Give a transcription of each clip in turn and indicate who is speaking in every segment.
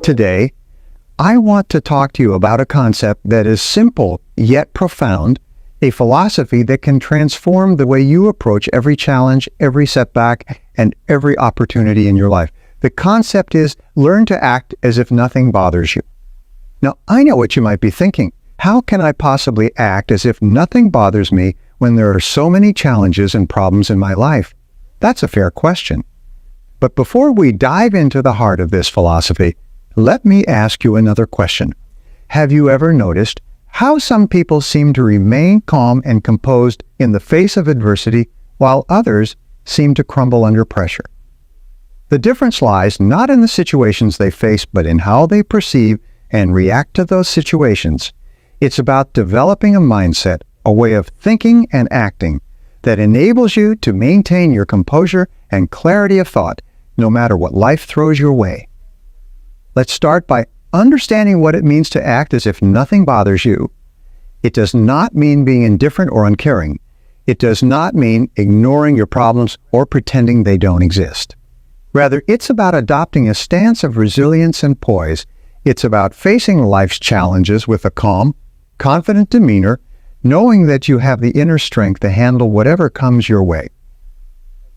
Speaker 1: Today, I want to talk to you about a concept that is simple yet profound, a philosophy that can transform the way you approach every challenge, every setback, and every opportunity in your life. The concept is learn to act as if nothing bothers you. Now, I know what you might be thinking. How can I possibly act as if nothing bothers me when there are so many challenges and problems in my life? That's a fair question. But before we dive into the heart of this philosophy, let me ask you another question. Have you ever noticed how some people seem to remain calm and composed in the face of adversity, while others seem to crumble under pressure? The difference lies not in the situations they face, but in how they perceive and react to those situations. It's about developing a mindset, a way of thinking and acting that enables you to maintain your composure and clarity of thought, no matter what life throws your way. Let's start by understanding what it means to act as if nothing bothers you. It does not mean being indifferent or uncaring. It does not mean ignoring your problems or pretending they don't exist. Rather, it's about adopting a stance of resilience and poise. It's about facing life's challenges with a calm, confident demeanor, knowing that you have the inner strength to handle whatever comes your way.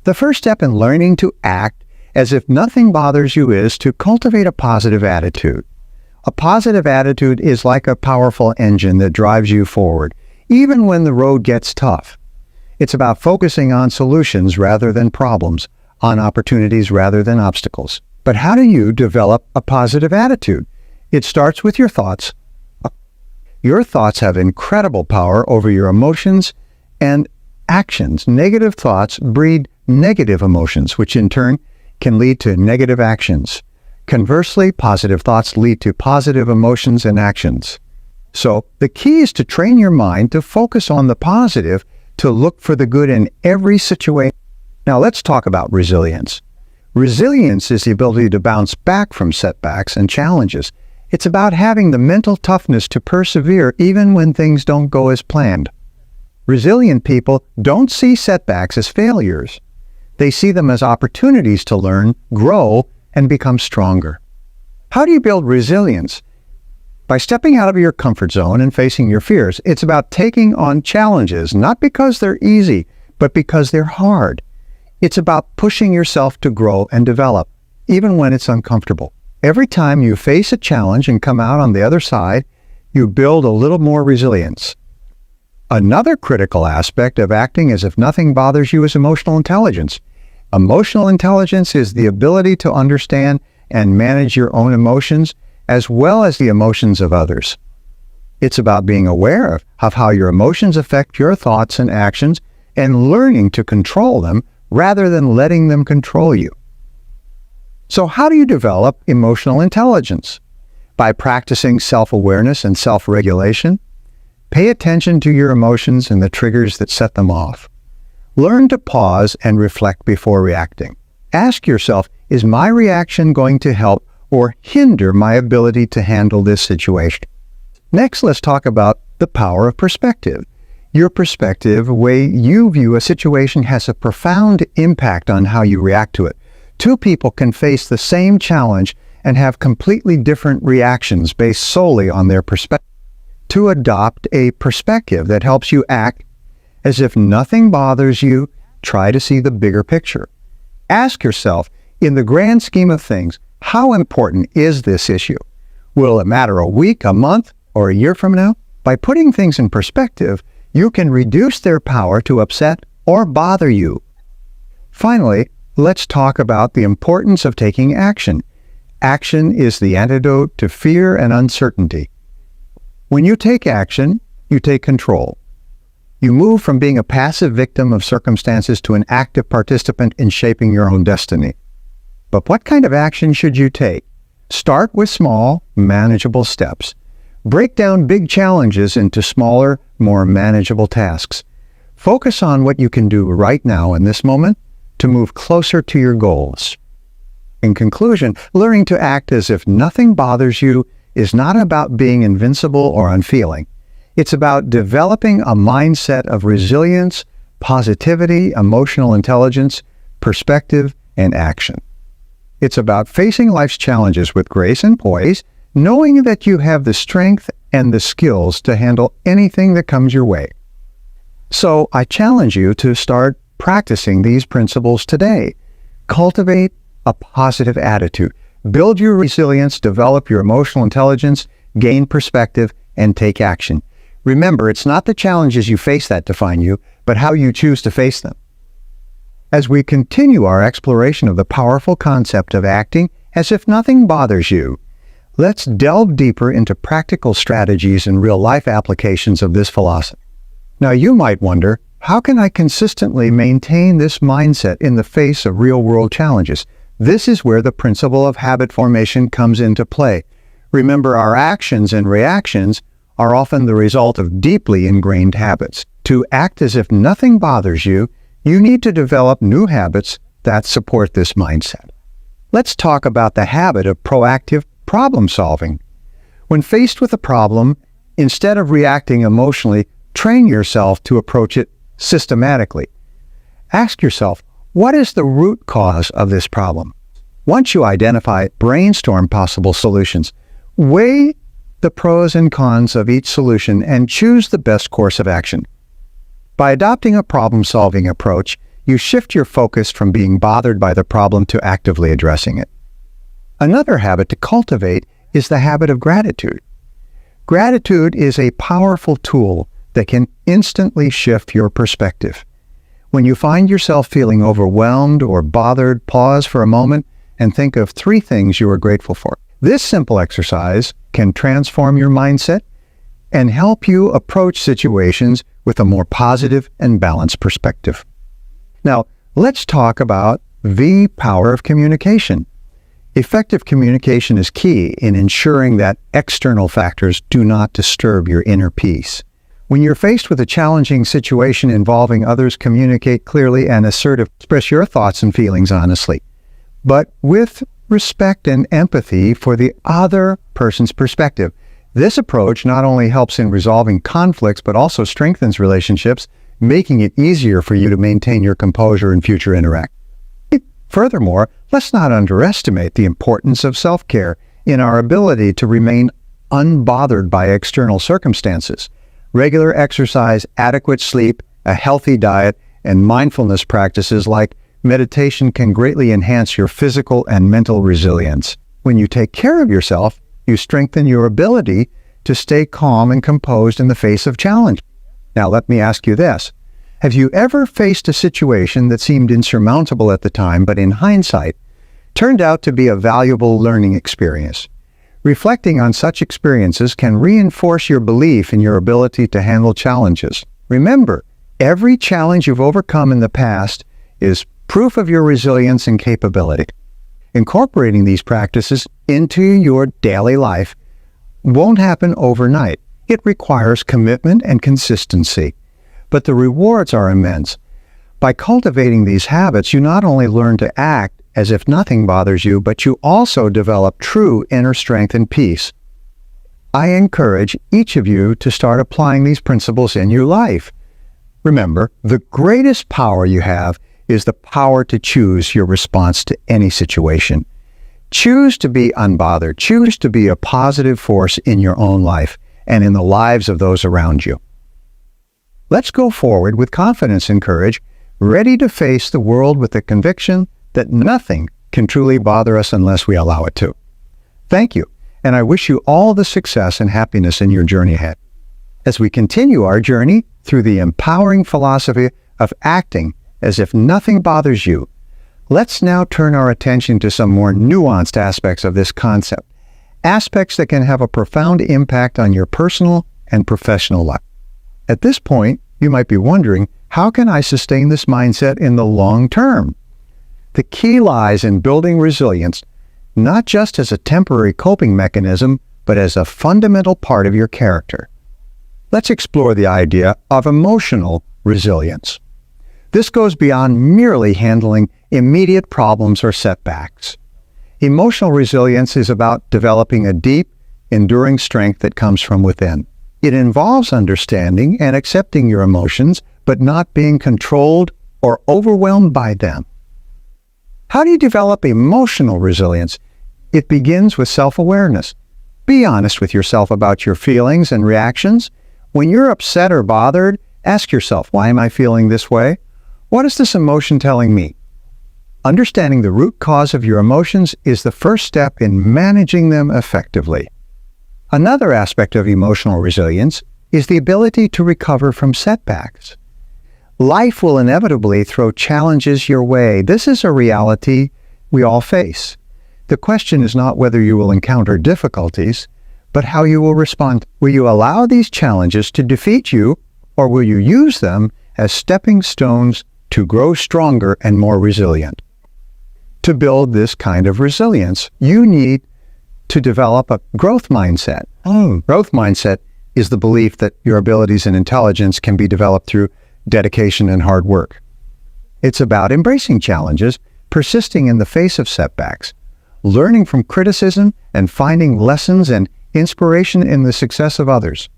Speaker 1: The first step in learning to act as if nothing bothers you is to cultivate a positive attitude. A positive attitude is like a powerful engine that drives you forward, even when the road gets tough. It's about focusing on solutions rather than problems, on opportunities rather than obstacles. But how do you develop a positive attitude? It starts with your thoughts. Your thoughts have incredible power over your emotions and actions. Negative thoughts breed negative emotions, which in turn can lead to negative actions. Conversely, positive thoughts lead to positive emotions and actions. So the key is to train your mind to focus on the positive, to look for the good in every situation. Now let's talk about resilience. Resilience is the ability to bounce back from setbacks and challenges. It's about having the mental toughness to persevere even when things don't go as planned. Resilient people don't see setbacks as failures. They see them as opportunities to learn, grow, and become stronger. How do you build resilience? By stepping out of your comfort zone and facing your fears. It's about taking on challenges, not because they're easy, but because they're hard. It's about pushing yourself to grow and develop, even when it's uncomfortable. Every time you face a challenge and come out on the other side, you build a little more resilience. Another critical aspect of acting as if nothing bothers you is emotional intelligence. Emotional intelligence is the ability to understand and manage your own emotions as well as the emotions of others. It's about being aware of how your emotions affect your thoughts and actions and learning to control them rather than letting them control you. So how do you develop emotional intelligence? By practicing self-awareness and self-regulation. Pay attention to your emotions and the triggers that set them off. Learn to pause and reflect before reacting. Ask yourself, is my reaction going to help or hinder my ability to handle this situation? Next, let's talk about the power of perspective. Your perspective, the way you view a situation, has a profound impact on how you react to it. Two people can face the same challenge and have completely different reactions based solely on their perspective. To adopt a perspective that helps you act as if nothing bothers you, try to see the bigger picture. Ask yourself, in the grand scheme of things, how important is this issue? Will it matter a week, a month, or a year from now? By putting things in perspective, you can reduce their power to upset or bother you. Finally, let's talk about the importance of taking action. Action is the antidote to fear and uncertainty. When you take action, you take control. You move from being a passive victim of circumstances to an active participant in shaping your own destiny. But what kind of action should you take? Start with small, manageable steps. Break down big challenges into smaller, more manageable tasks. Focus on what you can do right now in this moment to move closer to your goals. In conclusion, learning to act as if nothing bothers you is not about being invincible or unfeeling. It's about developing a mindset of resilience, positivity, emotional intelligence, perspective, and action. It's about facing life's challenges with grace and poise, knowing that you have the strength and the skills to handle anything that comes your way. So I challenge you to start practicing these principles today. Cultivate a positive attitude. Build your resilience, develop your emotional intelligence, gain perspective, and take action. Remember, it's not the challenges you face that define you, but how you choose to face them. As we continue our exploration of the powerful concept of acting as if nothing bothers you, let's delve deeper into practical strategies and real-life applications of this philosophy. Now, you might wonder, how can I consistently maintain this mindset in the face of real-world challenges? This is where the principle of habit formation comes into play. Remember, our actions and reactions are often the result of deeply ingrained habits. To act as if nothing bothers you, you need to develop new habits that support this mindset. Let's talk about the habit of proactive problem solving. When faced with a problem, instead of reacting emotionally, train yourself to approach it systematically. Ask yourself, what is the root cause of this problem? Once you identify it, brainstorm possible solutions. Weigh the pros and cons of each solution and choose the best course of action. By adopting a problem-solving approach, you shift your focus from being bothered by the problem to actively addressing it. Another habit to cultivate is the habit of gratitude. Gratitude is a powerful tool that can instantly shift your perspective. When you find yourself feeling overwhelmed or bothered, pause for a moment and think of 3 things you are grateful for. This simple exercise can transform your mindset and help you approach situations with a more positive and balanced perspective. Now, let's talk about the power of communication. Effective communication is key in ensuring that external factors do not disturb your inner peace. When you're faced with a challenging situation involving others, communicate clearly and assertively. Express your thoughts and feelings honestly, but with respect and empathy for the other person's perspective. This approach not only helps in resolving conflicts, but also strengthens relationships, making it easier for you to maintain your composure in future interactions. Furthermore, let's not underestimate the importance of self-care in our ability to remain unbothered by external circumstances. Regular exercise, adequate sleep, a healthy diet, and mindfulness practices like meditation can greatly enhance your physical and mental resilience. When you take care of yourself, you strengthen your ability to stay calm and composed in the face of challenge. Now, let me ask you this. Have you ever faced a situation that seemed insurmountable at the time, but in hindsight, turned out to be a valuable learning experience? Reflecting on such experiences can reinforce your belief in your ability to handle challenges. Remember, every challenge you've overcome in the past is proof of your resilience and capability. Incorporating these practices into your daily life won't happen overnight. It requires commitment and consistency, but the rewards are immense. By cultivating these habits, you not only learn to act as if nothing bothers you, but you also develop true inner strength and peace. I encourage each of you to start applying these principles in your life. Remember, the greatest power you have is the power to choose your response to any situation. Choose to be unbothered. Choose to be a positive force in your own life and in the lives of those around you. Let's go forward with confidence and courage, ready to face the world with the conviction that nothing can truly bother us unless we allow it to. Thank you, and I wish you all the success and happiness in your journey ahead. As we continue our journey through the empowering philosophy of acting as if nothing bothers you, let's now turn our attention to some more nuanced aspects of this concept, aspects that can have a profound impact on your personal and professional life. At this point, you might be wondering, how can I sustain this mindset in the long term? The key lies in building resilience, not just as a temporary coping mechanism, but as a fundamental part of your character. Let's explore the idea of emotional resilience. This goes beyond merely handling immediate problems or setbacks. Emotional resilience is about developing a deep, enduring strength that comes from within. It involves understanding and accepting your emotions, but not being controlled or overwhelmed by them. How do you develop emotional resilience? It begins with self-awareness. Be honest with yourself about your feelings and reactions. When you're upset or bothered, ask yourself, why am I feeling this way? What is this emotion telling me? Understanding the root cause of your emotions is the first step in managing them effectively. Another aspect of emotional resilience is the ability to recover from setbacks. Life will inevitably throw challenges your way. This is a reality we all face. The question is not whether you will encounter difficulties, but how you will respond. Will you allow these challenges to defeat you, or will you use them as stepping stones to grow stronger and more resilient? To build this kind of resilience, you need to develop a growth mindset. Growth mindset is the belief that your abilities and intelligence can be developed through dedication and hard work. It's about embracing challenges, persisting in the face of setbacks, learning from criticism, and finding lessons and inspiration in the success of others.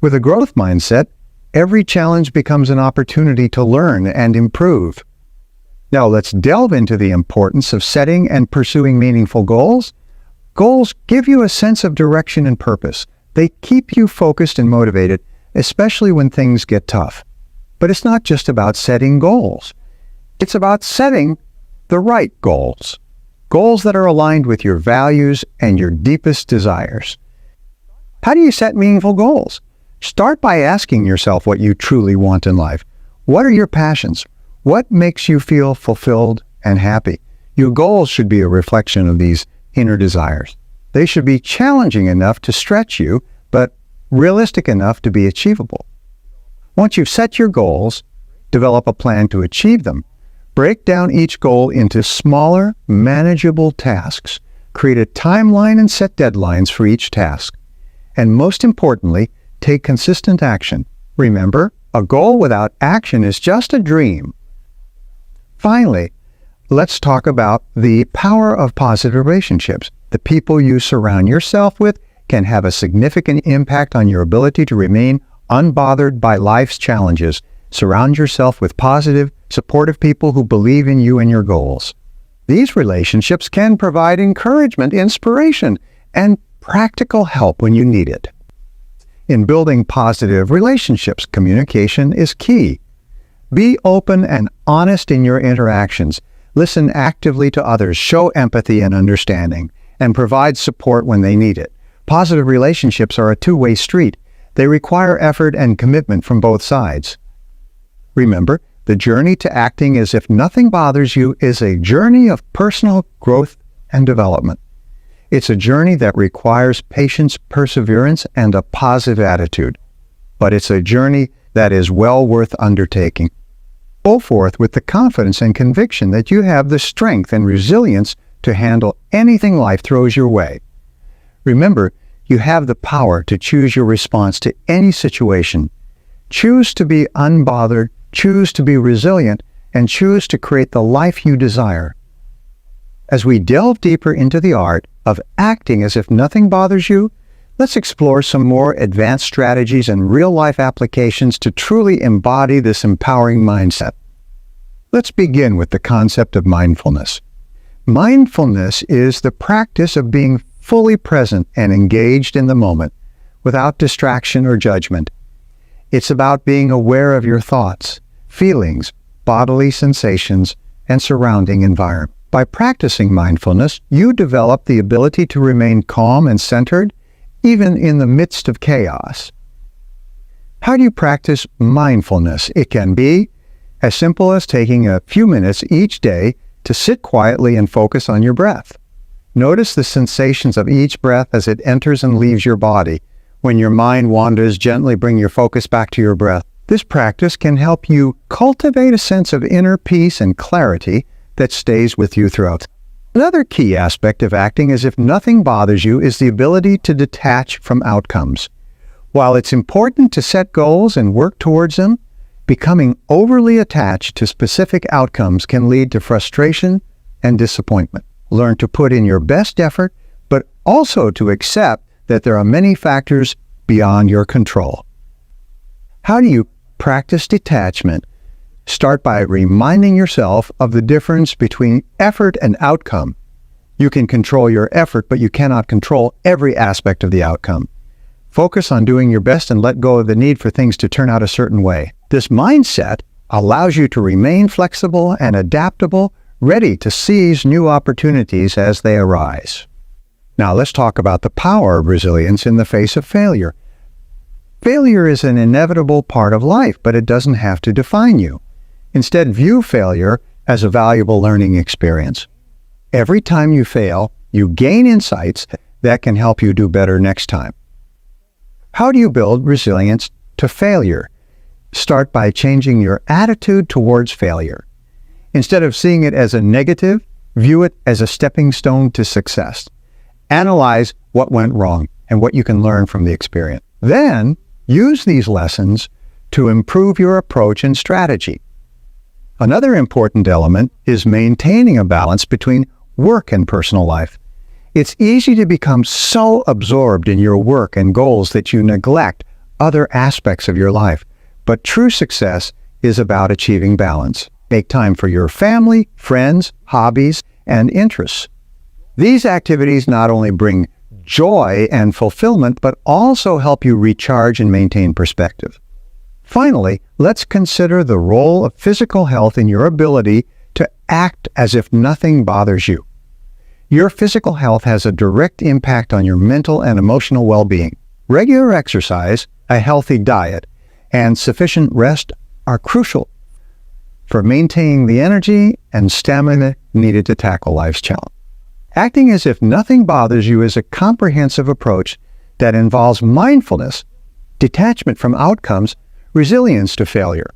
Speaker 1: With a growth mindset, every challenge becomes an opportunity to learn and improve. Now let's delve into the importance of setting and pursuing meaningful goals. Goals give you a sense of direction and purpose. They keep you focused and motivated, especially when things get tough. But it's not just about setting goals. It's about setting the right goals. Goals that are aligned with your values and your deepest desires. How do you set meaningful goals? Start by asking yourself what you truly want in life. What are your passions? What makes you feel fulfilled and happy? Your goals should be a reflection of these inner desires. They should be challenging enough to stretch you, but realistic enough to be achievable. Once you've set your goals, develop a plan to achieve them. Break down each goal into smaller, manageable tasks. Create a timeline and set deadlines for each task. And most importantly, take consistent action. Remember, a goal without action is just a dream. Finally, let's talk about the power of positive relationships. The people you surround yourself with can have a significant impact on your ability to remain unbothered by life's challenges. Surround yourself with positive, supportive people who believe in you and your goals. These relationships can provide encouragement, inspiration, and practical help when you need it. In building positive relationships, communication is key. Be open and honest in your interactions. Listen actively to others, show empathy and understanding, and provide support when they need it. Positive relationships are a two-way street. They require effort and commitment from both sides. Remember, the journey to acting as if nothing bothers you is a journey of personal growth and development. It's a journey that requires patience, perseverance, and a positive attitude. But it's a journey that is well worth undertaking. Go forth with the confidence and conviction that you have the strength and resilience to handle anything life throws your way. Remember, you have the power to choose your response to any situation. Choose to be unbothered, choose to be resilient, and choose to create the life you desire. As we delve deeper into the art of acting as if nothing bothers you, let's explore some more advanced strategies and real-life applications to truly embody this empowering mindset. Let's begin with the concept of mindfulness. Mindfulness is the practice of being fully present and engaged in the moment, without distraction or judgment. It's about being aware of your thoughts, feelings, bodily sensations, and surrounding environment. By practicing mindfulness, you develop the ability to remain calm and centered, even in the midst of chaos. How do you practice mindfulness? It can be as simple as taking a few minutes each day to sit quietly and focus on your breath. Notice the sensations of each breath as it enters and leaves your body. When your mind wanders, gently bring your focus back to your breath. This practice can help you cultivate a sense of inner peace and clarity that stays with you throughout. Another key aspect of acting as if nothing bothers you is the ability to detach from outcomes. While it's important to set goals and work towards them, becoming overly attached to specific outcomes can lead to frustration and disappointment. Learn to put in your best effort, but also to accept that there are many factors beyond your control. How do you practice detachment? Start by reminding yourself of the difference between effort and outcome. You can control your effort, but you cannot control every aspect of the outcome. Focus on doing your best and let go of the need for things to turn out a certain way. This mindset allows you to remain flexible and adaptable, ready to seize new opportunities as they arise. Now let's talk about the power of resilience in the face of failure. Failure is an inevitable part of life, but it doesn't have to define you. Instead, view failure as a valuable learning experience. Every time you fail, you gain insights that can help you do better next time. How do you build resilience to failure? Start by changing your attitude towards failure. Instead of seeing it as a negative, view it as a stepping stone to success. Analyze what went wrong and what you can learn from the experience. Then, use these lessons to improve your approach and strategy. Another important element is maintaining a balance between work and personal life. It's easy to become so absorbed in your work and goals that you neglect other aspects of your life. But true success is about achieving balance. Make time for your family, friends, hobbies, and interests. These activities not only bring joy and fulfillment, but also help you recharge and maintain perspective. Finally, let's consider the role of physical health in your ability to act as if nothing bothers you. Your physical health has a direct impact on your mental and emotional well-being. Regular exercise, a healthy diet, and sufficient rest are crucial for maintaining the energy and stamina needed to tackle life's challenge. Acting as if nothing bothers you is a comprehensive approach that involves mindfulness, detachment from outcomes, resilience to failure,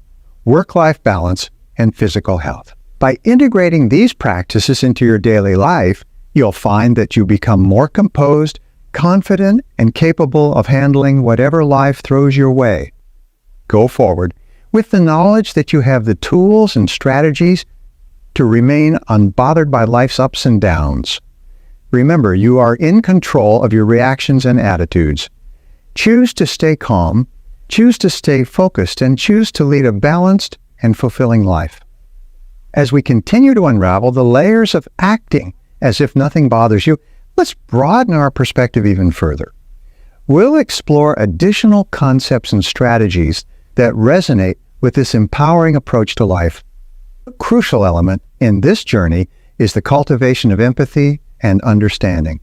Speaker 1: work-life balance, and physical health. By integrating these practices into your daily life, you'll find that you become more composed, confident, and capable of handling whatever life throws your way. Go forward with the knowledge that you have the tools and strategies to remain unbothered by life's ups and downs. Remember, you are in control of your reactions and attitudes. Choose to stay calm, choose to stay focused, and choose to lead a balanced and fulfilling life. As we continue to unravel the layers of acting as if nothing bothers you, let's broaden our perspective even further. We'll explore additional concepts and strategies that resonate with this empowering approach to life. A crucial element in this journey is the cultivation of empathy and understanding.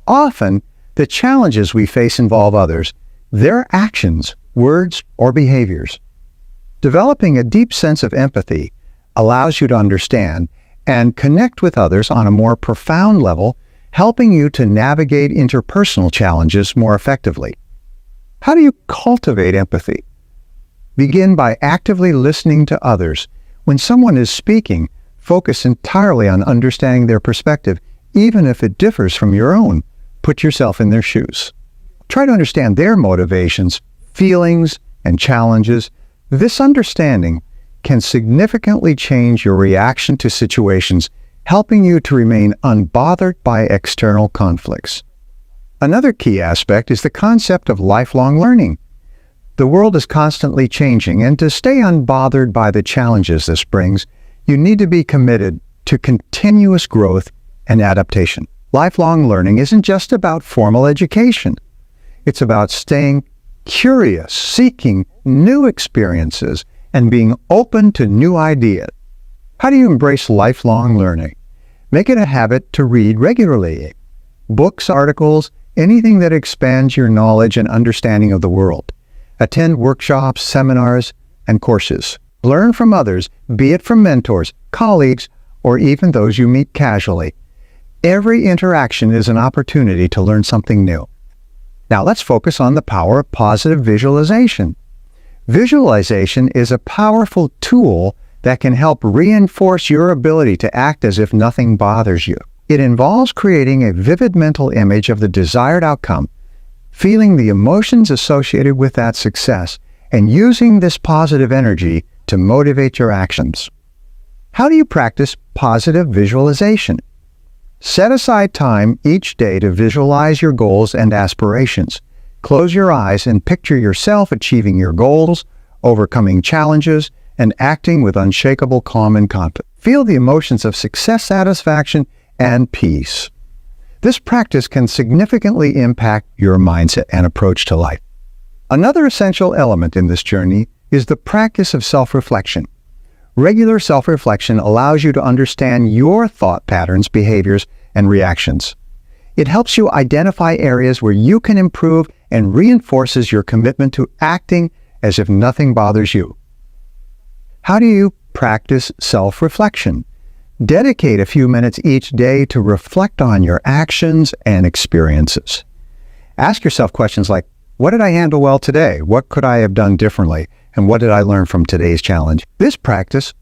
Speaker 1: Often, the challenges we face involve others, their actions, words, or behaviors. Developing a deep sense of empathy allows you to understand and connect with others on a more profound level, helping you to navigate interpersonal challenges more effectively. How do you cultivate empathy? Begin by actively listening to others. When someone is speaking, focus entirely on understanding their perspective, even if it differs from your own. Put yourself in their shoes. Try to understand their motivations, feelings, and challenges. This understanding can significantly change your reaction to situations, helping you to remain unbothered by external conflicts. Another key aspect is the concept of lifelong learning. The world is constantly changing, and to stay unbothered by the challenges this brings, you need to be committed to continuous growth and adaptation. Lifelong learning isn't just about formal education. It's about staying curious, seeking new experiences, and being open to new ideas. How do you embrace lifelong learning? Make it a habit to read regularly. Books, articles, anything that expands your knowledge and understanding of the world. Attend workshops, seminars, and courses. Learn from others, be it from mentors, colleagues, or even those you meet casually. Every interaction is an opportunity to learn something new. Now let's focus on the power of positive visualization. Visualization is a powerful tool that can help reinforce your ability to act as if nothing bothers you. It involves creating a vivid mental image of the desired outcome, feeling the emotions associated with that success, and using this positive energy to motivate your actions. How do you practice positive visualization? Set aside time each day to visualize your goals and aspirations. Close your eyes and picture yourself achieving your goals, overcoming challenges, and acting with unshakable calm and confidence. Feel the emotions of success, satisfaction, and peace. This practice can significantly impact your mindset and approach to life. Another essential element in this journey is the practice of self-reflection. Regular self-reflection allows you to understand your thought patterns, behaviors, and reactions. It helps you identify areas where you can improve and reinforces your commitment to acting as if nothing bothers you. How do you practice self-reflection? Dedicate a few minutes each day to reflect on your actions and experiences. Ask yourself questions like, what did I handle well today? What could I have done differently? And what did I learn from today's challenge? This practice